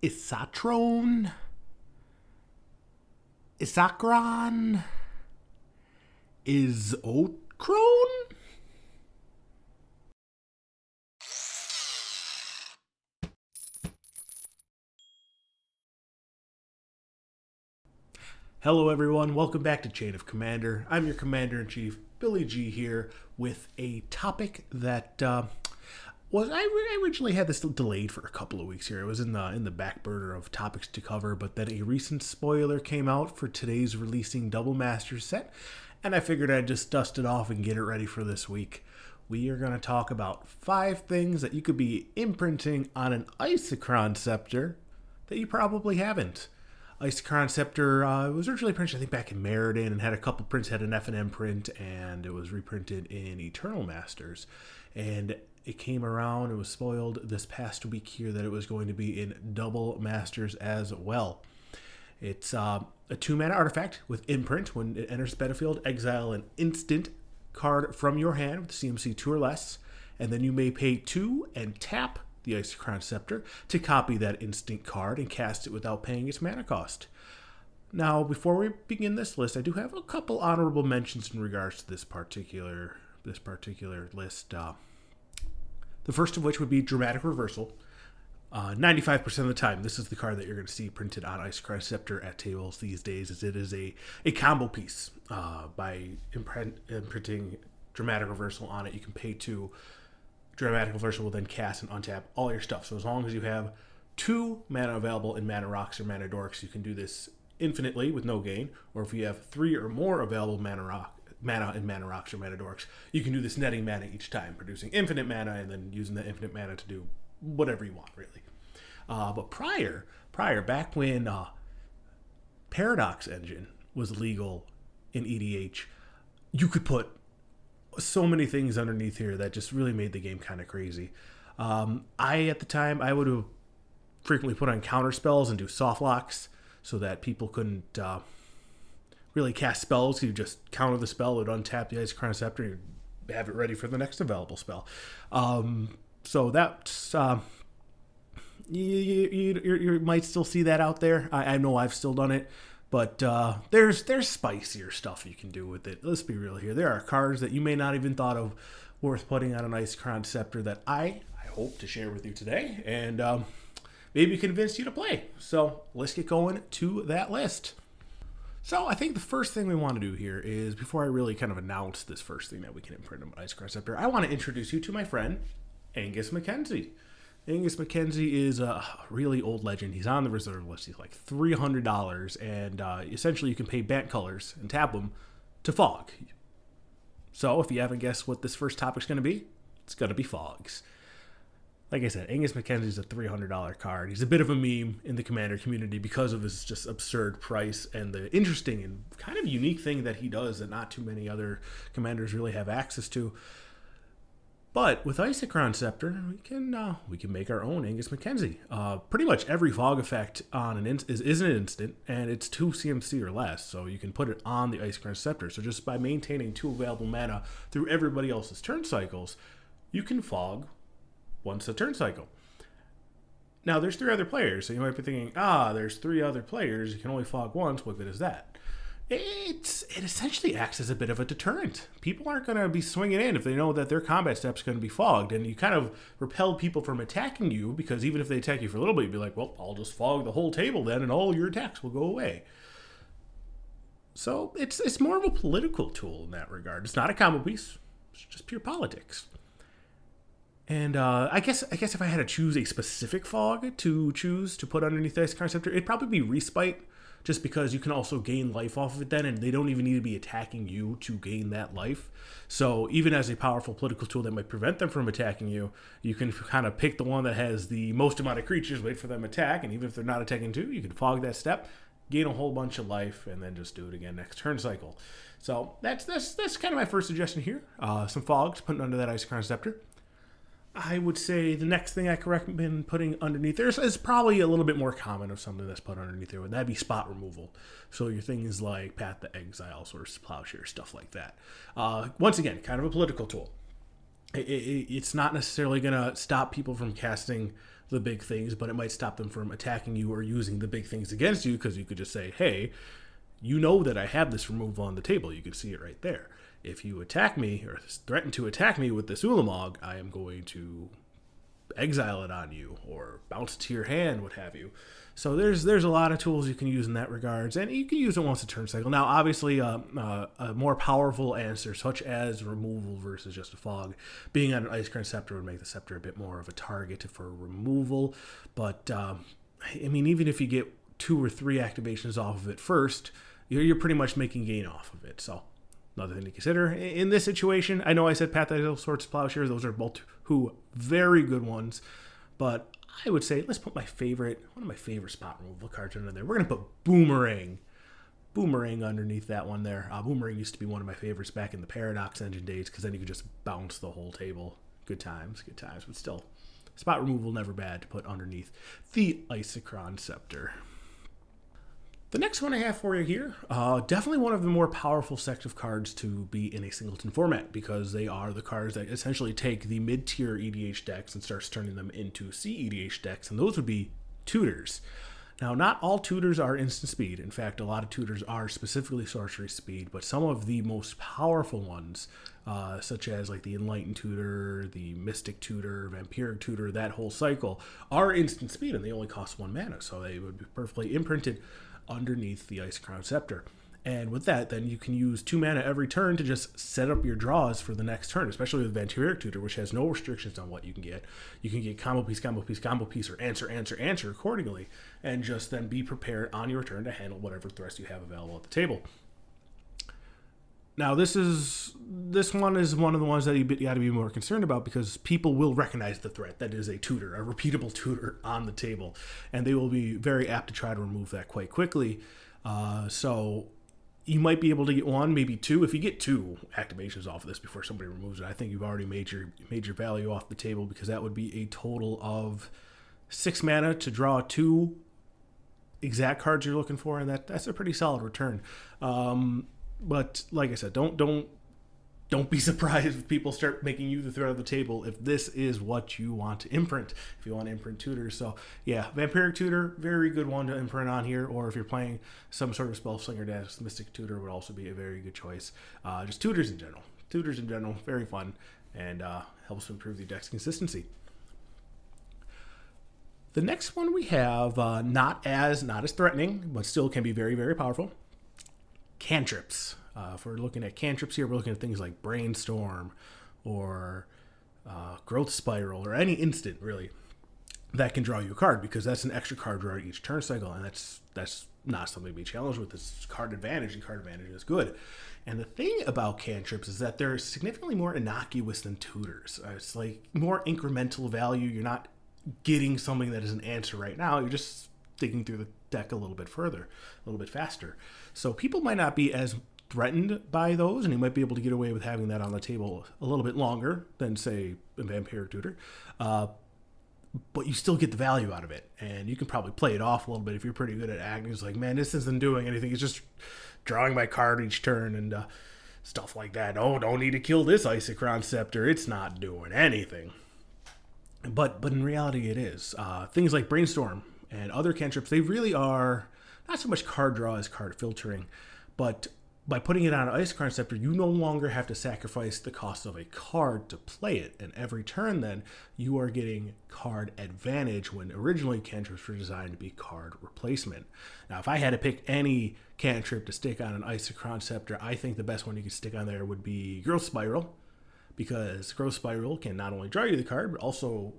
Isochron, Isochron, Isochron. Hello everyone, welcome back to Chain of Commander. I'm your Commander-in-Chief, Billy G here, with a topic that I originally had this delayed for a couple of weeks here. It was in the back burner of topics to cover, but then a recent spoiler came out for today's releasing Double Master set, and I figured I'd just dust it off and get it ready for this week. We are going to talk about 5 things that you could be imprinting on an Isochron Scepter that you probably haven't. Isochron Scepter was originally printed, I think, back in Meriden, and had a couple prints, had an F&M print, and it was reprinted in Eternal Masters. And it came around, it was spoiled this past week here that it was going to be in Double Masters as well. It's a 2-mana artifact with Imprint. When it enters the battlefield, exile an instant card from your hand with CMC 2 or less, and then you may pay 2 and tap the Isochron Scepter to copy that instant card and cast it without paying its mana cost. Now, before we begin this list, I do have a couple honorable mentions in regards to this particular list. The first of which would be Dramatic Reversal. 95% of the time, this is the card that you're going to see printed on Isochron Scepter at tables these days, as it is a combo piece. By imprinting Dramatic Reversal on it, you can pay 2. Dramatic Reversal will then cast and untap all your stuff. So as long as you have 2 mana available in Mana Rocks or Mana Dorks, you can do this infinitely with no gain. Or if you have 3 or more available mana in Mana Rocks or Mana Dorks, you can do this netting mana each time, producing infinite mana and then using that infinite mana to do whatever you want, really. But prior, back when Paradox Engine was legal in EDH, you could put so many things underneath here that just really made the game kind of crazy. At the time, I would have frequently put on counter spells and do soft locks so that people couldn't really cast spells. You just counter the spell, it would untap the Isochron Scepter, and you'd have it ready for the next available spell. So that's you might still see that out there. I know I've still done it. But there's spicier stuff you can do with it. Let's be real here. There are cards that you may not even thought of worth putting on an Isochron Scepter that I hope to share with you today and maybe convince you to play. So let's get going to that list. So I think the first thing we want to do here is, before I really kind of announce this first thing that we can imprint on an Isochron Scepter, I want to introduce you to my friend, Angus Mackenzie. Angus Mackenzie is a really old legend. He's on the reserve list. He's like $300, and essentially you can pay Bant colors and tap them to fog. So if you haven't guessed what this first topic's going to be, it's going to be fogs. Like I said, Angus Mackenzie is a $300 card. He's a bit of a meme in the Commander community because of his just absurd price and the interesting and kind of unique thing that he does that not too many other Commanders really have access to. But with Isochron Scepter, we can make our own Angus Mackenzie. Pretty much every fog effect on is an instant, and it's 2 CMC or less, so you can put it on the Isochron Scepter. So just by maintaining 2 available mana through everybody else's turn cycles, you can fog once a turn cycle. Now, there's 3 other players, so you might be thinking, there's 3 other players, you can only fog once, what good is that? It essentially acts as a bit of a deterrent. People aren't going to be swinging in if they know that their combat step's going to be fogged, and you kind of repel people from attacking you, because even if they attack you for a little bit, you'd be like, well, I'll just fog the whole table then, and all your attacks will go away. So it's more of a political tool in that regard. It's not a combo piece. It's just pure politics. And I guess if I had to choose a specific fog to put underneath the Isochron Scepter, it'd probably be Respite. Just because you can also gain life off of it then, and they don't even need to be attacking you to gain that life. So even as a powerful political tool that might prevent them from attacking you, you can kind of pick the one that has the most amount of creatures, wait for them to attack, and even if they're not attacking too, you can fog that step, gain a whole bunch of life, and then just do it again next turn cycle. So that's kind of my first suggestion here. Some fogs putting under that Isochron Scepter. I would say the next thing I could recommend putting underneath there is probably a little bit more common of something that's put underneath there. That'd be spot removal. So your things like Path to Exile, or Plowshare, stuff like that. Once again, kind of a political tool. It's not necessarily going to stop people from casting the big things, but it might stop them from attacking you or using the big things against you, because you could just say, hey, you know that I have this removal on the table. You can see it right there. If you attack me or threaten to attack me with this Ulamog, I am going to exile it on you or bounce it to your hand, what have you. So there's a lot of tools you can use in that regards, and you can use it once a turn cycle. Now, obviously, a more powerful answer, such as removal versus just a fog, being on an Isochron Scepter would make the Scepter a bit more of a target for removal. But I mean, even if you get 2 or 3 activations off of it first, you're pretty much making gain off of it. So another thing to consider in this situation. I know I said Pathetical Swords, Plowshares; those are both two very good ones, but I would say let's put one of my favorite spot removal cards under there. We're going to put Boomerang underneath that one there. Boomerang used to be one of my favorites back in the Paradox Engine days, because then you could just bounce the whole table. Good times. But still, spot removal never bad to put underneath the Isochron Scepter. The next one I have for you here, definitely one of the more powerful sets of cards to be in a singleton format, because they are the cards that essentially take the mid-tier EDH decks and starts turning them into CEDH decks, and those would be Tutors. Now, not all Tutors are instant speed. In fact, a lot of Tutors are specifically sorcery speed, but some of the most powerful ones, such as like the Enlightened Tutor, the Mystic Tutor, Vampiric Tutor, that whole cycle, are instant speed, and they only cost 1 mana, so they would be perfectly imprinted underneath the Isochron Scepter. And with that, then you can use 2 mana every turn to just set up your draws for the next turn, especially with Vampiric Tutor, which has no restrictions on what you can get. You can get combo piece, or answer accordingly, and just then be prepared on your turn to handle whatever threats you have available at the table. Now, this one is one of the ones that you got to be more concerned about, because people will recognize the threat that is a tutor, a repeatable tutor on the table, and they will be very apt to try to remove that quite quickly. So you might be able to get 1, maybe 2. If you get 2 activations off of this before somebody removes it, I think you've already made your value off the table, because that would be a total of 6 mana to draw 2 exact cards you're looking for, and that's a pretty solid return. But like I said, don't be surprised if people start making you the threat of the table if this is what you want to imprint, if you want to imprint Tutors. So yeah, Vampiric Tutor, very good one to imprint on here, or if you're playing some sort of Spellslinger deck, Mystic Tutor would also be a very good choice. Just Tutors in general, very fun, and helps improve the deck's consistency. The next one we have, not as threatening, but still can be very, very powerful. Cantrips. If we're looking at cantrips here, we're looking at things like Brainstorm or Growth Spiral, or any instant really that can draw you a card, because that's an extra card draw each turn cycle, and that's not something to be challenged with. It's card advantage, and card advantage is good. And the thing about cantrips is that they're significantly more innocuous than Tutors. It's like more incremental value. You're not getting something that is an answer right now. You're just digging through the deck a little bit further, a little bit faster. So people might not be as threatened by those, and you might be able to get away with having that on the table a little bit longer than, say, a Vampiric Tutor. But you still get the value out of it, and you can probably play it off a little bit if you're pretty good at acting. It's like, man, this isn't doing anything. It's just drawing my card each turn and stuff like that. Oh, don't need to kill this Isochron Scepter. It's not doing anything. But in reality, it is. Things like Brainstorm and other cantrips, they really are not so much card draw as card filtering, but by putting it on an Isochron Scepter, you no longer have to sacrifice the cost of a card to play it. And every turn, then, you are getting card advantage, when originally cantrips were designed to be card replacement. Now, if I had to pick any cantrip to stick on an Isochron Scepter, I think the best one you could stick on there would be Growth Spiral, because Growth Spiral can not only draw you the card, but also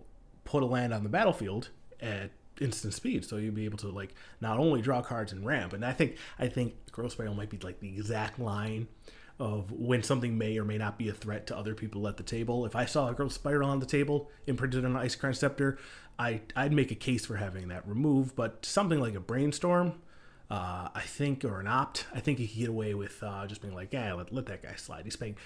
put a land on the battlefield at instant speed, so you'll be able to like not only draw cards and ramp. And I think Growth Spiral might be like the exact line of when something may or may not be a threat to other people at the table. If I saw a Growth Spiral on the table imprinted on an Isochron Scepter, I'd make a case for having that removed. But something like a Brainstorm, I think, or an Opt, I think you can get away with just being like, yeah, let that guy slide. He's paying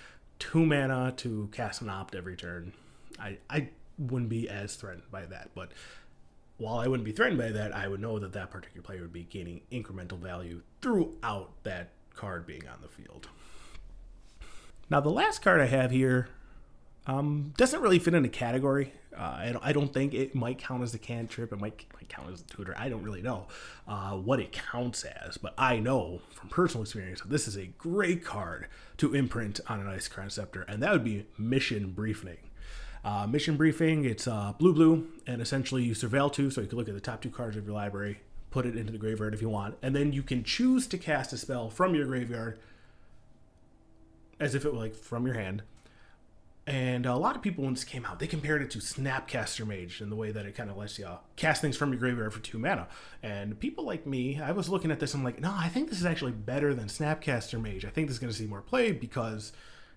2 mana to cast an Opt every turn. I wouldn't be as threatened by that, but while I wouldn't be threatened by that, I would know that that particular player would be gaining incremental value throughout that card being on the field. Now, the last card I have here doesn't really fit in a category. I don't think it might count as the Cantrip. It might count as the Tutor. I don't really know what it counts as, but I know from personal experience that this is a great card to imprint on an Isochron Scepter, and that would be Mission Briefing. Mission Briefing, it's blue, and essentially you surveil 2, so you can look at the top 2 cards of your library, put it into the graveyard if you want, and then you can choose to cast a spell from your graveyard as if it were like from your hand. And a lot of people, when this came out, they compared it to Snapcaster Mage in the way that it kind of lets you cast things from your graveyard for 2 mana. And people like me, I was looking at this, I'm like, no, I think this is actually better than Snapcaster Mage. I think this is going to see more play because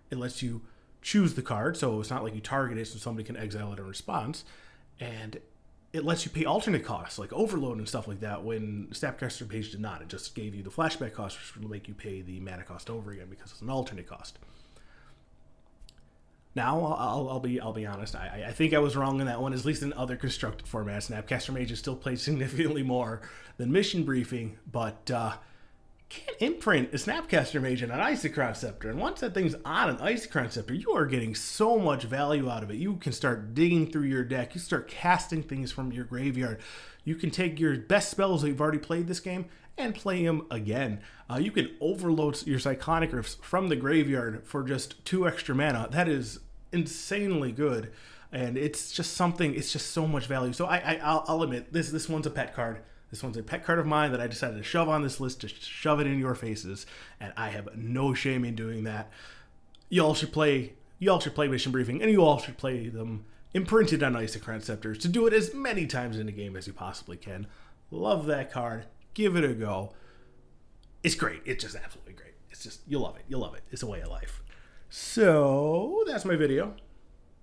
it lets you choose the card, so it's not like you target it so somebody can exile it in response. And it lets you pay alternate costs, like Overload and stuff like that, when Snapcaster Mage did not. It just gave you the flashback cost, which will make you pay the mana cost over again because it's an alternate cost. Now, I'll be honest, I think I was wrong in that one, at least in other constructed formats. Snapcaster Mage is still played significantly more than Mission Briefing, but can't imprint a Snapcaster Mage and an Isochron Scepter. And once that thing's on an Isochron Scepter, you are getting so much value out of it. You can start digging through your deck. You start casting things from your graveyard. You can take your best spells that you've already played this game and play them again. You can overload your Cyclonic Rifts from the graveyard for just 2 extra mana. That is insanely good. And it's just something, it's just so much value. So I'll admit, this one's a pet card. This one's a pet card of mine that I decided to shove on this list, to shove it in your faces, and I have no shame in doing that. You all should play Mission Briefing, and you all should play them imprinted on Isochron Scepters to do it as many times in the game as you possibly can. Love that card. Give it a go. It's great. It's just absolutely great. It's just, you'll love it. You'll love it. It's a way of life. So, that's my video.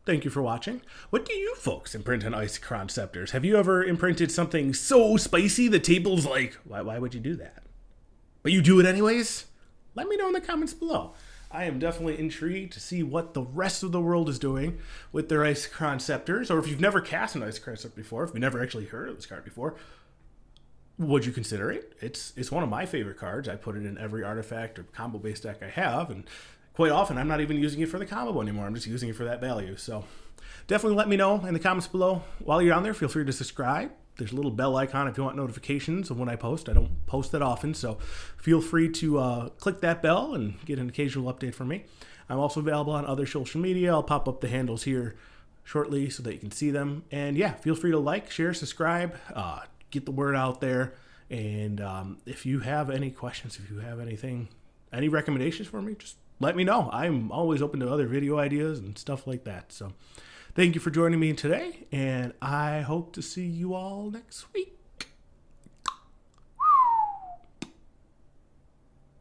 Thank you for watching. What do you folks imprint on Isochron Scepters? Have you ever imprinted something so spicy the table's like, why would you do that? But you do it anyways? Let me know in the comments below. I am definitely intrigued to see what the rest of the world is doing with their Isochron Scepters, or if you've never cast an Isochron Scepter before, if you've never actually heard of this card before, would you consider it? It's one of my favorite cards. I put it in every artifact or combo-based deck I have, and quite often, I'm not even using it for the combo anymore. I'm just using it for that value. So definitely let me know in the comments below. While you're on there, feel free to subscribe. There's a little bell icon if you want notifications of when I post. I don't post that often, so feel free to click that bell and get an occasional update from me. I'm also available on other social media. I'll pop up the handles here shortly so that you can see them. And yeah, feel free to like, share, subscribe, get the word out there. And if you have any questions, if you have any recommendations for me, just let me know. I'm always open to other video ideas and stuff like that. So thank you for joining me today, and I hope to see you all next week.